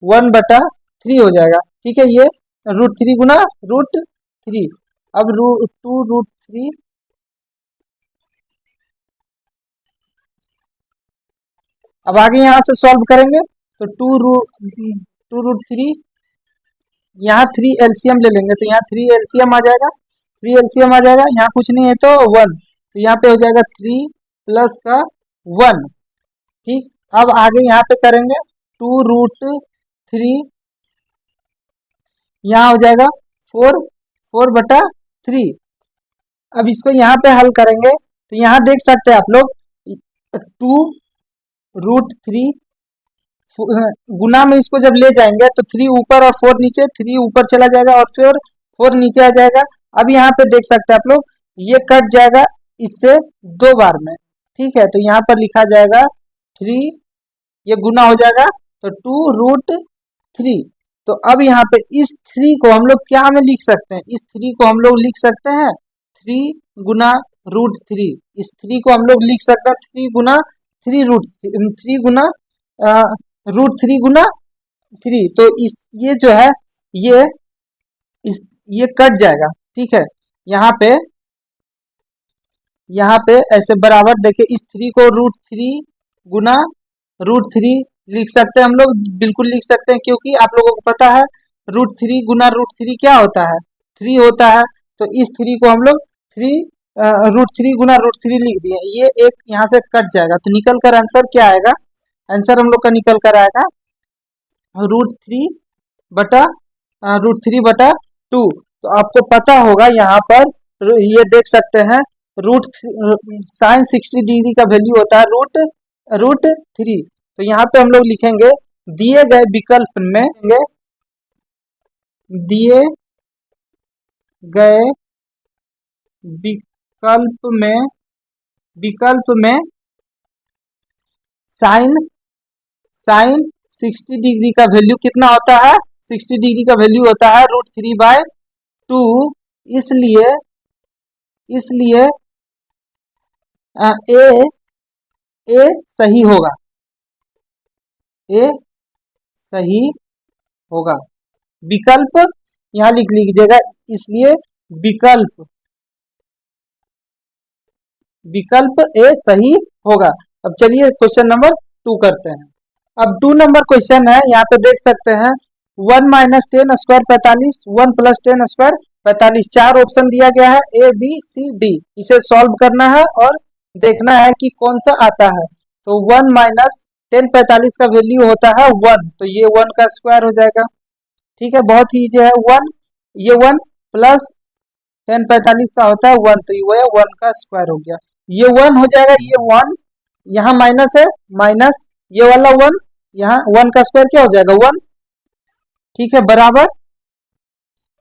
1/3 हो जाएगा। ठीक है, ये √3 गुना √3। अब 2√3, अब आगे यहाँ से सॉल्व करेंगे तो 2√3, यहाँ 3 एलसीएम ले लेंगे तो यहाँ 3 एलसीएम आ जाएगा, 3 एलसीएम आ जाएगा। यहाँ कुछ नहीं है तो 1, तो यहाँ पे हो जाएगा 3 प्लस का 1। ठीक, अब आगे यहाँ पे करेंगे 2√3, यहाँ हो जाएगा 4/3। अब इसको यहाँ पे हल करेंगे तो यहाँ देख सकते हैं आप लोग 2√3 गुना में इसको जब ले जाएंगे तो 3 ऊपर और 4 नीचे, 3 ऊपर चला जाएगा और फिर 4 नीचे आ जाएगा। अब यहाँ पे देख सकते हैं आप लोग ये कट जाएगा इससे 2 बार में। ठीक है, तो यहाँ पर लिखा जाएगा 3, ये गुना हो जाएगा तो 2√3। तो अब यहाँ पे इस 3 को हम लोग क्या में लिख सकते हैं, इस 3 को हम लोग लिख सकते हैं 3 गुना √3। इस 3 को हम लोग लिख सकते हैं 3 गुना 3 गुना √3 गुना 3। तो इस ये जो है ये ये कट जाएगा। ठीक है, यहाँ पे ऐसे बराबर देखिए, इस 3 को √3 गुना √3 लिख सकते हैं हम लोग, बिल्कुल लिख सकते हैं, क्योंकि आप लोगों को पता है √3 गुना √3 क्या होता है, 3 होता है। तो इस 3 को हम लोग √3 गुना √3 लिख दिए, ये एक यहाँ से कट जाएगा। तो निकल कर आंसर क्या आएगा, आंसर हम लोग का निकल कर आएगा √3/2। तो आपको पता होगा यहाँ पर ये देख सकते हैं रूट साइन 60 डिग्री का वैल्यू होता है √3। तो यहाँ पे हम लोग लिखेंगे दिए गए विकल्प में साइन 60 डिग्री का वैल्यू कितना होता है, 60 डिग्री का वैल्यू होता है √3/2। इसलिए ए सही होगा, ए सही होगा। विकल्प यहाँ लिख लीजिएगा, इसलिए विकल्प ए सही होगा। अब चलिए क्वेश्चन नंबर 2 करते हैं। अब 2 नंबर क्वेश्चन है, यहाँ पे देख सकते हैं 1 - 10 स्क्वायर 45, 1 + 10 स्क्वायर 45। 4 ऑप्शन दिया गया है A B C D, इसे सॉल्व करना है और देखना है कि कौन सा आता है। तो 1 - 10 45 का वैल्यू होता है 1, तो ये 1 का स्क्वायर हो जाएगा। ठीक है, बहुत ही इजी है। 1 ये 1 प्लस 10 45 का होता है 1, तो ये 1 का स्क्वायर हो गया। ये 1 हो जाएगा, ये 1 यहाँ माइनस है, माइनस ये वाला 1, यहाँ 1 का स्क्वायर क्या हो जाएगा 1। ठीक है, बराबर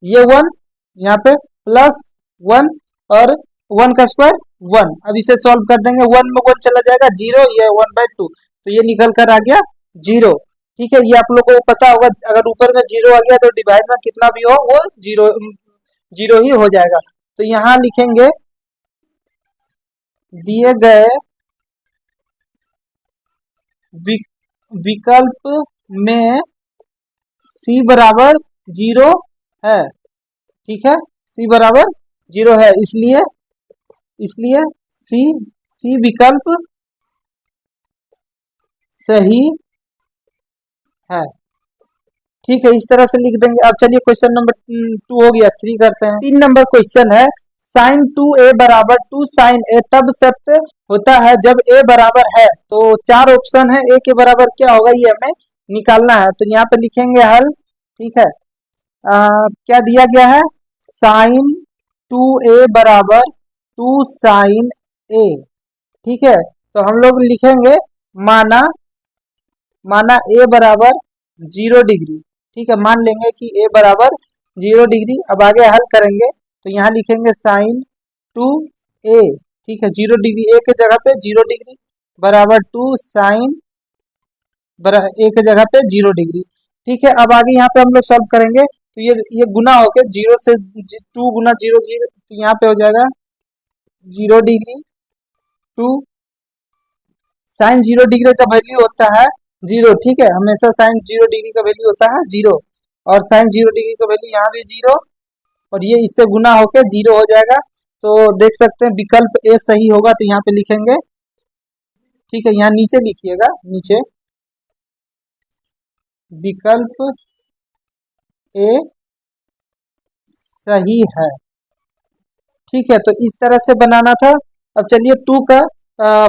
ये 1 यहाँ पे प्लस 1 और 1 का स्क्वायर 1। अब इसे सॉल्व कर देंगे, 1 में 1 चला जाएगा 0, ये 1/2, तो ये निकल कर आ गया 0। ठीक है, ये आप लोगों को पता होगा, अगर ऊपर में 0 आ गया तो डिवाइड में कितना भी हो वो 0 ही हो जाएगा। तो यहाँ लिखेंगे दिए गए विकल्प में c बराबर 0 है। ठीक है, c बराबर 0 है, इसलिए सी विकल्प सही है। ठीक है, इस तरह से लिख देंगे। अब चलिए क्वेश्चन नंबर 2 हो गया, 3 करते हैं। 3 नंबर क्वेश्चन है, साइन 2a बराबर 2 साइन a तब सत्य होता है जब a बराबर है। तो 4 ऑप्शन है, a के बराबर क्या होगा ये हमें निकालना है। तो यहाँ पे लिखेंगे हल। ठीक है, क्या दिया गया है, साइन 2a बराबर 2 साइन a। ठीक है, तो हम लोग लिखेंगे माना a बराबर 0 डिग्री। ठीक है, मान लेंगे कि a बराबर 0 डिग्री। अब आगे हल करेंगे तो यहाँ लिखेंगे साइन 2a। ठीक है, 0 डिग्री a के जगह पे 0 डिग्री बराबर 2 साइन a के जगह पे 0 डिग्री। ठीक है, अब आगे यहाँ पे हम लोग सॉल्व करेंगे तो ये गुना होके 0 से 2 गुना 0 0, तो यहाँ पे हो जाएगा 0 डिग्री 2 साइन 0 डिग्री का वैल्यू होता है 0। ठीक है, हमेशा साइन 0 डिग्री का वैल्यू होता है 0, और साइन 0 डिग्री का वैल्यू यहाँ भी 0, और ये इससे गुना होके 0 हो जाएगा। तो देख सकते हैं विकल्प ए सही होगा, तो यहाँ पे लिखेंगे। ठीक है, यहाँ नीचे लिखिएगा, नीचे विकल्प ए सही है। ठीक है, तो इस तरह से बनाना था। अब चलिए 2 का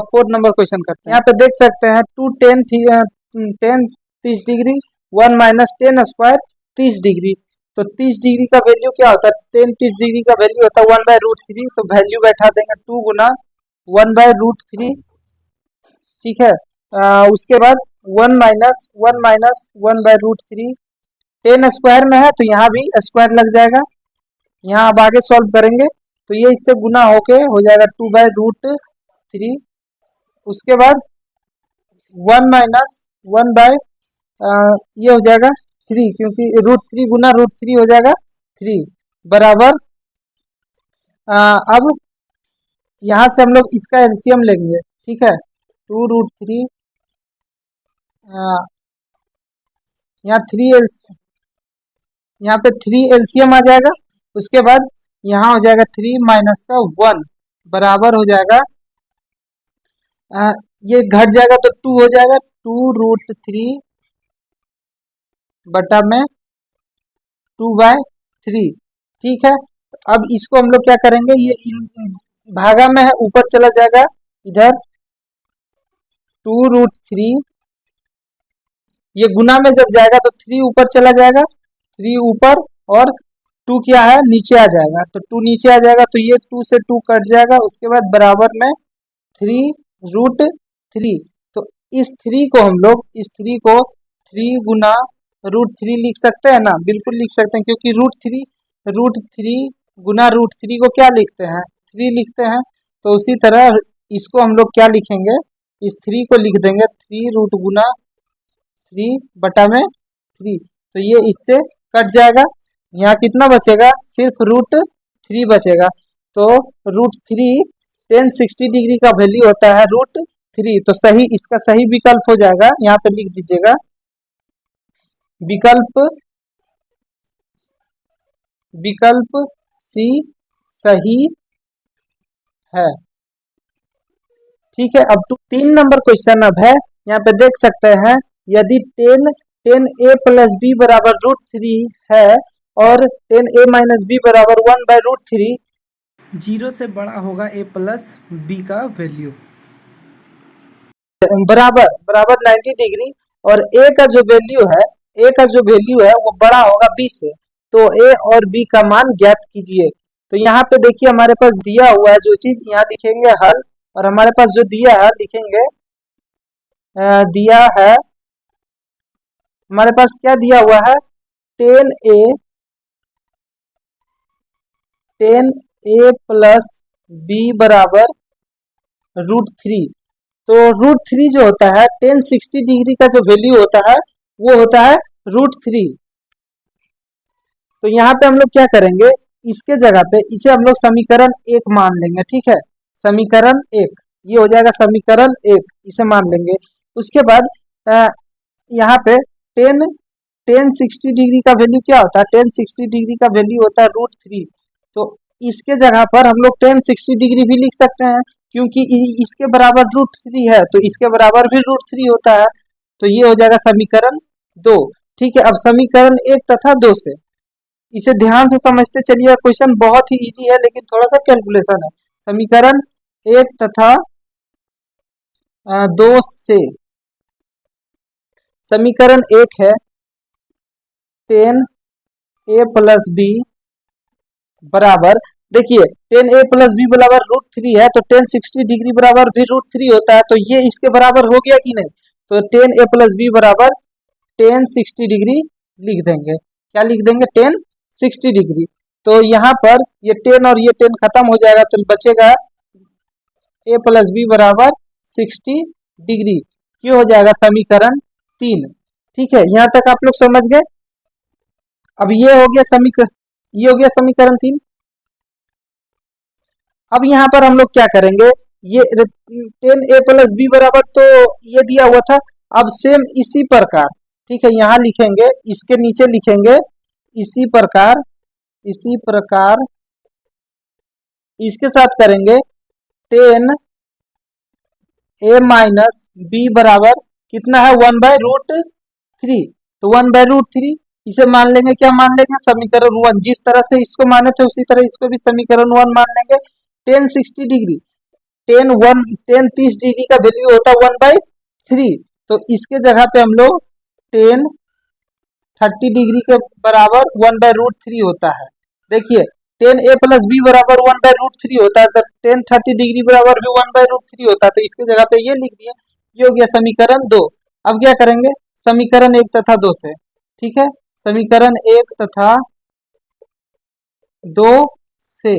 4 नंबर क्वेश्चन करते हैं। यहाँ पे देख सकते हैं 2 10 30 डिग्री 1 माइनस 10 स्क्वायर 30 डिग्री। तो 30 डिग्री का वैल्यू क्या होता है, 30 डिग्री का वैल्यू होता है 1/√3। तो वैल्यू बैठा देंगे 2 गुना 1/√3। ठीक है, उसके बाद 1 माइनस 1/√3। 10 स्क्वायर में है तो यहाँ भी स्क्वायर लग जाएगा। यहाँ अब आगे सॉल्व करेंगे तो ये इससे गुना होके हो जाएगा 2/√3। उसके बाद 1 माइनस 1 ये हो जाएगा 3, क्योंकि √3 गुना √3 हो जाएगा 3 बराबर। अब यहाँ से हम लोग इसका एलसीएम लेंगे। ठीक है, 2√3 यहाँ 3 यहाँ पे 3 एलसीएम आ जाएगा। उसके बाद यहाँ हो जाएगा 3 माइनस का 1 बराबर हो जाएगा, ये घट जाएगा तो 2 हो जाएगा 2√3 बटा में 2/3। ठीक है, अब इसको हम लोग क्या करेंगे, ये भागा में है ऊपर चला जाएगा, इधर 2√3, ये गुना में जब जाएगा तो 3 ऊपर चला जाएगा, 3 ऊपर और 2 क्या है नीचे आ जाएगा। तो 2 नीचे आ जाएगा तो ये 2 से 2 कट जाएगा। उसके बाद बराबर में 3√3। तो इस 3 को हम लोग 3 गुना √3 लिख सकते हैं ना, बिल्कुल लिख सकते हैं, क्योंकि √3 गुना √3 को क्या लिखते हैं 3 लिखते हैं। तो उसी तरह इसको हम लोग क्या लिखेंगे, इस 3 को लिख देंगे 3 रूट गुना 3 बटा में 3। तो ये इससे कट जाएगा, यहाँ कितना बचेगा, सिर्फ √3 बचेगा। तो √3 1060 डिग्री का वैल्यू होता है √3। तो सही, इसका सही विकल्प हो जाएगा, यहाँ पे लिख दीजिएगा विकल्प सी सही है। ठीक है, अब 3 नंबर क्वेश्चन अब है। यहाँ पे देख सकते हैं यदि 10a प्लस b बराबर √3 है और 10a माइनस b बराबर 1/√3, 0 से बड़ा होगा a प्लस b का वैल्यू बराबर 90 डिग्री, और a का जो वैल्यू है वो बड़ा होगा b से। तो a और b का मान ज्ञात कीजिए। तो यहाँ पे देखिए हमारे पास दिया हुआ है जो चीज, यहाँ लिखेंगे हल, और हमारे पास जो दिया है लिखेंगे दिया है, हमारे पास क्या दिया हुआ है 10a प्लस b बराबर √3। तो √3 जो होता है 1060 डिग्री का जो वैल्यू होता है वो होता है √3। तो यहाँ पे हम लोग क्या करेंगे, इसके जगह पे इसे हम लोग समीकरण 1 मान लेंगे। ठीक है, समीकरण 1 ये हो जाएगा समीकरण 1, इसे मान लेंगे। उसके बाद यहाँ पे टेन टेन 60 डिग्री का वैल्यू क्या होता है? टेन 60 डिग्री का वैल्यू होता है √3। तो इसके जगह पर हम लोग टेन 60 डिग्री भी लिख सकते हैं, क्योंकि इसके बराबर √3 है तो इसके बराबर भी √3 होता है। तो ये हो जाएगा समीकरण 2। ठीक है, अब समीकरण 1 तथा 2 से इसे ध्यान से समझते चलिए। क्वेश्चन बहुत ही इजी है लेकिन थोड़ा सा कैलकुलेशन है। समीकरण 1 तथा 2 से समीकरण 1 है टेन ए प्लस बी बराबर, देखिए टेन ए प्लस बी बराबर √3 है तो टेन 60 डिग्री बराबर भी √3 होता है, तो ये इसके बराबर हो गया कि नहीं? तो टेन ए प्लस बी बराबर टेन 60 डिग्री लिख देंगे। क्या लिख देंगे? Ten 60 degree. तो यहाँ पर ये टेन और ये टेन खत्म हो जाएगा तो बचेगा ए प्लस बी बराबर 60 डिग्री। ये हो जाएगा समीकरण 3। ठीक है, यहाँ तक आप लोग समझ गए। अब ये हो गया समीकरण 3। अब यहाँ पर हम लोग क्या करेंगे? ये टेन ए प्लस बी बराबर तो ये दिया हुआ था। अब सेम इसी प्रकार, ठीक है, यहाँ लिखेंगे, इसके नीचे लिखेंगे इसी प्रकार इसके साथ करेंगे टेन ए माइनस बी बराबर कितना है? 1/√3। तो 1/√3 इसे मान लेंगे, क्या मान लेंगे? समीकरण 1। जिस तरह से इसको माने थे उसी तरह इसको भी समीकरण 1 मान लेंगे। टेन 60 डिग्री, टेन 30 डिग्री का वैल्यू होता है 1/3। तो इसके जगह पे हम लोग टेन 30 डिग्री के बराबर 1/√3 होता है। देखिए टेन ए प्लस बी बराबर 1/√3 होता है, तो टेन 30 डिग्री बराबर भी 1/√3 होता है, तो इसके जगह पे ये लिख दिए। ये हो गया समीकरण 2। अब क्या करेंगे? समीकरण 1 तथा 2 से, ठीक है, समीकरण 1 तथा 2 से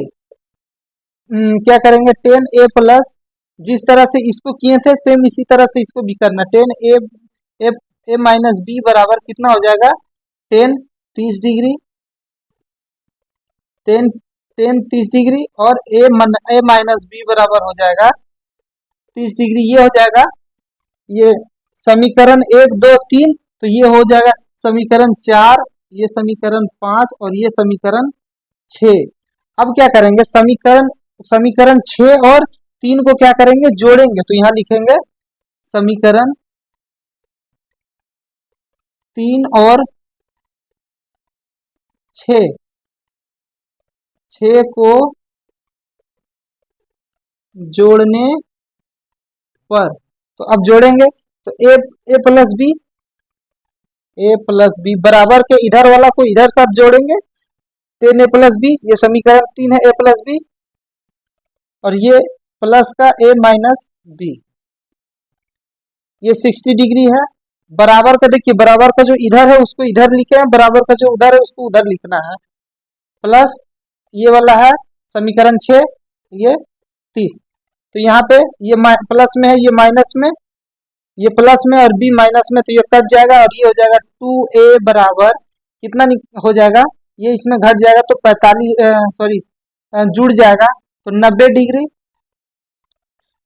क्या करेंगे? टेन ए प्लस, जिस तरह से इसको किए थे सेम इसी तरह से इसको भी करना। टेन ए माइनस बी बराबर कितना हो जाएगा? टेन 30 डिग्री, टेन 30 डिग्री और ए माइनस बी बराबर हो जाएगा 30 डिग्री। ये हो जाएगा ये समीकरण 1 2 3। तो ये हो जाएगा समीकरण 4, ये समीकरण 5 और ये समीकरण 6। अब क्या करेंगे? समीकरण 6 और 3 को क्या करेंगे? जोड़ेंगे। तो यहाँ लिखेंगे समीकरण 3 और 6 को जोड़ने पर, तो अब जोड़ेंगे तो ए प्लस बी बराबर के इधर वाला को इधर साथ जोड़ेंगे। टेन ए प्लस बी, ये समीकरण 3 है, ए प्लस बी, और ये प्लस का ए माइनस बी, ये 60 डिग्री है। बराबर का देखिए, बराबर का जो इधर है उसको इधर लिखे हैं, बराबर का जो उधर है उसको उधर लिखना है। प्लस ये वाला है समीकरण 6, ये 30। तो यहाँ पे ये प्लस में है, ये माइनस में, ये प्लस में और बी माइनस में, तो ये कट जाएगा और ये हो जाएगा 2a बराबर कितना हो जाएगा? ये इसमें घट जाएगा तो 45 जुड़ जाएगा तो 90 डिग्री,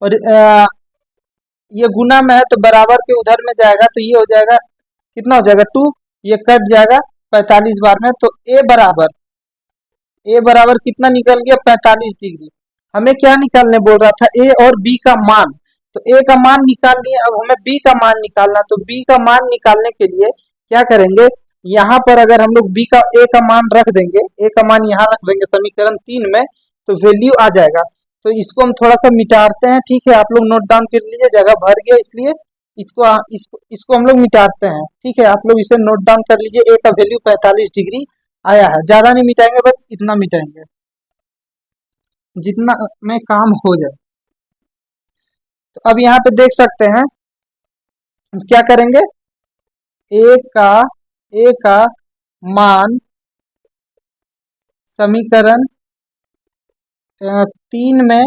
और ये गुना में है तो बराबर के उधर में जाएगा तो ये हो जाएगा कितना हो जाएगा? 2, ये कट जाएगा 45 बार में। तो ए बराबर कितना निकल गया? 45 डिग्री। हमें क्या निकालने बोल रहा था? ए और बी का मान। तो ए का मान निकाल लिए, अब हमें बी का मान निकालना। तो बी का मान निकालने के लिए क्या करेंगे? यहाँ पर अगर हम लोग ए का मान रख देंगे, ए का मान यहाँ रख देंगे समीकरण 3 में, तो वैल्यू आ जाएगा। तो इसको हम थोड़ा सा मिटाते हैं, ठीक है, आप लोग नोट डाउन कर लीजिए, जगह भर गया इसलिए इसको हम लोग मिटाते हैं, ठीक है। आप लोग इसे नोट डाउन कर लीजिए, ए का वैल्यू 45 डिग्री आया है। ज्यादा नहीं मिटाएंगे, बस इतना मिटाएंगे जितना में काम हो जाए। तो अब यहाँ पे देख सकते हैं क्या करेंगे? ए का मान समीकरण 3 में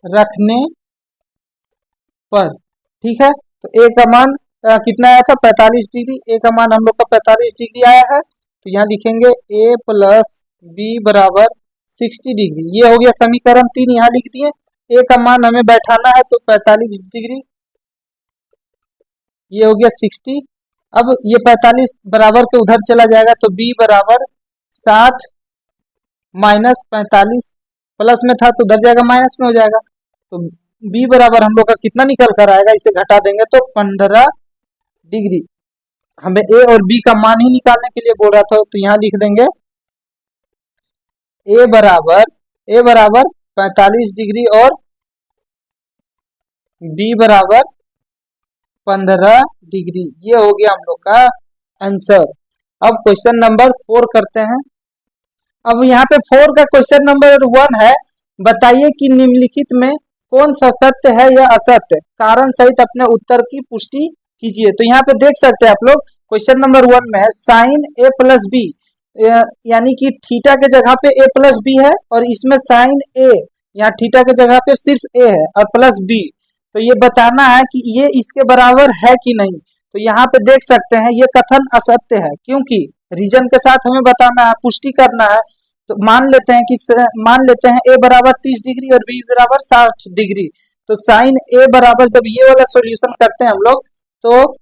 रखने पर, ठीक है, तो ए का मान कितना आया था? 45 डिग्री। ए का मान हम लोग का 45 डिग्री आया है, तो यहाँ लिखेंगे ए प्लस बी बराबर 60 डिग्री। ये हो गया समीकरण 3, यहाँ लिख दिए। ए का मान हमें बैठाना है, तो 45 डिग्री, ये हो गया 60। अब ये 45 बराबर के उधर चला जाएगा, तो बी बराबर 60 माइनस 45, प्लस में था तो उधर जाएगा माइनस में हो जाएगा। तो बी बराबर हम लोग का कितना निकल कर आएगा, इसे घटा देंगे तो 15 डिग्री। हमें ए और बी का मान ही निकालने के लिए बोल रहा था, तो यहाँ लिख देंगे ए बराबर 45 डिग्री और बी बराबर 15 डिग्री। ये हो गया हम लोग का आंसर। अब क्वेश्चन नंबर 4 करते हैं। अब यहाँ पे 4 का क्वेश्चन नंबर 1 है, बताइए कि निम्नलिखित में कौन सा सत्य है या असत्य, कारण सहित अपने उत्तर की पुष्टि कीजिए। तो यहाँ पे देख सकते हैं आप लोग, क्वेश्चन नंबर 1 में है साइन ए प्लस बी, यानी कि थीटा के जगह पे ए प्लस बी है, और इसमें साइन ए, यहाँ थीटा के जगह पे सिर्फ ए है और प्लस बी। तो ये बताना है कि ये इसके बराबर है कि नहीं। तो यहाँ पे देख सकते हैं ये कथन असत्य है, क्योंकि रीजन के साथ हमें बताना है, पुष्टि करना है। तो मान लेते हैं ए बराबर 30 डिग्री और बी बराबर 60 डिग्री। तो साइन ए बराबर, जब ये वाला सॉल्यूशन करते हैं हम लोग, तो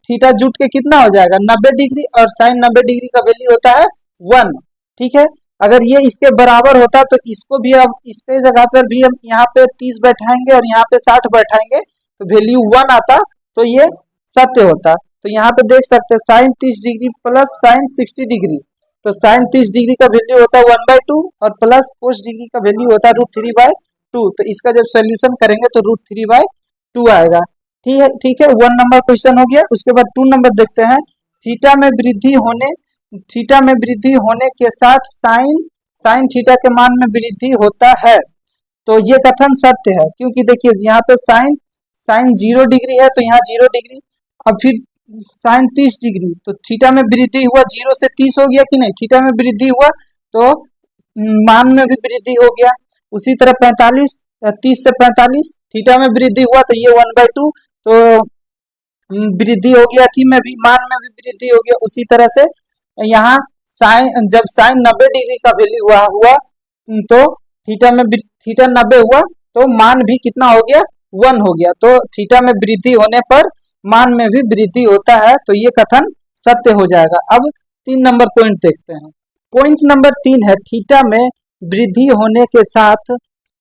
थीटा जुट के कितना हो जाएगा 90 डिग्री, और साइन 90 डिग्री का वैल्यू होता है 1। ठीक है, अगर ये इसके बराबर होता तो इसको भी, अब इसके जगह पर भी हम यहाँ पे 30 बैठाएंगे और यहाँ पे 60 बैठाएंगे, तो वैल्यू 1 आता, तो ये सत्य होता। तो यहाँ पे देख सकते हैं sine 30 degree plus sine 60 degree, तो साइन 30 डिग्री का वैल्यू होता है 1/2 और प्लस कोस डिग्री का वैल्यू होता है √3/2। तो इसका जब सोल्यूशन करेंगे तो √3/2 आएगा। ठीक है 1 नंबर क्वेश्चन हो गया। उसके बाद 2 नंबर देखते हैं। थीटा में वृद्धि होने के साथ साइन थीटा के मान में वृद्धि होता है। तो ये कथन सत्य है, क्योंकि देखिए यहाँ पे साइन 0 डिग्री है, तो यहाँ 0 डिग्री। अब फिर साइन 30 डिग्री, तो थीटा में वृद्धि हुआ, 0 से 30 हो गया कि नहीं, थीटा में वृद्धि हुआ तो मान में भी वृद्धि हो गया। उसी तरह 45, 30 से 45 थीटा में वृद्धि हुआ, तो ये 1/2, तो वृद्धि हो गया थी में भी, मान में भी वृद्धि हो गया। उसी तरह से यहाँ जब साइन 90 डिग्री का वैल्यू हुआ तो थीटा 90 हुआ, तो मान भी कितना हो गया 1 हो गया। तो थीटा में वृद्धि होने पर मान में भी वृद्धि होता है, तो ये कथन सत्य हो जाएगा। अब 3 नंबर पॉइंट देखते हैं। पॉइंट नंबर 3 है, थीटा में वृद्धि होने के साथ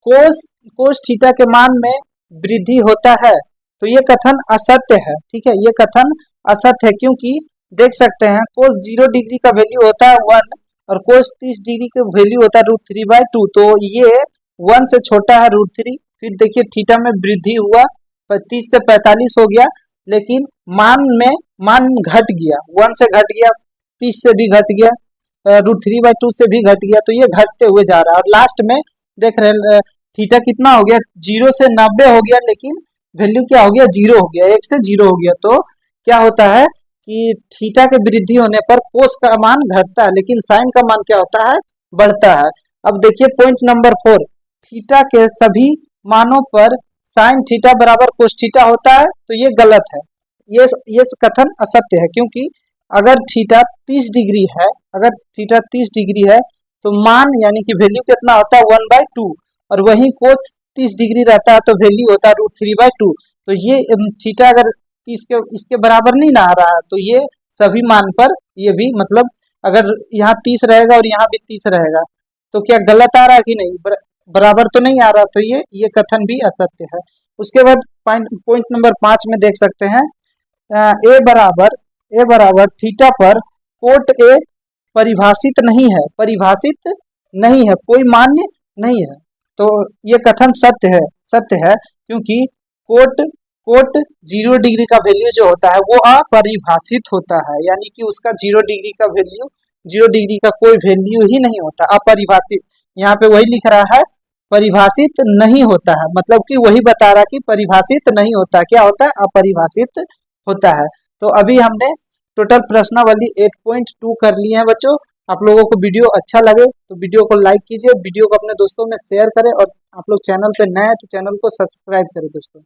कोस थीटा के मान में वृद्धि होता है। तो ये कथन असत्य है। ठीक है, ये कथन असत्य है, क्योंकि देख सकते हैं कोस 0 डिग्री का वैल्यू होता है 1 और कोस 30 डिग्री का वैल्यू होता है √3/2। तो ये 1 से छोटा है √3। फिर देखिए थीटा में वृद्धि हुआ, 30 से 45 हो गया, लेकिन मान घट गया, 1 से घट गया, 30 से भी घट गया, √3/2 से भी घट गया। तो ये घटते हुए जा रहा है, और लास्ट में देख रहे हैं थीटा कितना हो गया, 0 से 90 हो गया, लेकिन वैल्यू क्या हो गया 0 हो गया, 1 से 0 हो गया। तो क्या होता है कि थीटा के वृद्धि होने पर कोस का मान घटता है, लेकिन साइन का मान क्या होता है बढ़ता है। अब देखिए पॉइंट नंबर 4, थीटा के सभी मानों पर साइन थीटा बराबर कोस थीटा होता है। तो ये गलत है, ये कथन असत्य है, क्योंकि अगर थीटा 30 डिग्री है, तो मान यानी कि वैल्यू कितना होता है 1/2, और वहीं कोस 30 डिग्री रहता है, तो वैल्यू होता है √3/2। तो ये थीटा अगर इसके बराबर नहीं ना आ रहा है, तो ये सभी मान पर ये भी, मतलब अगर यहाँ 30 रहेगा और यहाँ भी 30 रहेगा, तो क्या गलत आ रहा है कि नहीं, बराबर तो नहीं आ रहा। तो ये कथन भी असत्य है। उसके बाद पॉइंट नंबर 5 में देख सकते हैं, ए बराबर थीटा पर कोट ए परिभाषित नहीं है, कोई मान्य नहीं है। तो ये कथन सत्य है, क्योंकि कोट 0 डिग्री का वैल्यू जो होता है वो अपरिभाषित होता है, यानी कि उसका 0 डिग्री का कोई वैल्यू ही नहीं होता, अपरिभाषित। यहाँ पे वही लिख रहा है परिभाषित नहीं होता है, मतलब कि वही बता रहा कि परिभाषित नहीं होता, क्या होता है अपरिभाषित होता है। तो अभी हमने टोटल प्रश्नावली 8.2 कर लिए हैं बच्चों। आप लोगों को वीडियो अच्छा लगे तो वीडियो को लाइक कीजिए, वीडियो को अपने दोस्तों में शेयर करें, और आप लोग चैनल पे नए हैं तो चैनल को सब्सक्राइब करें दोस्तों।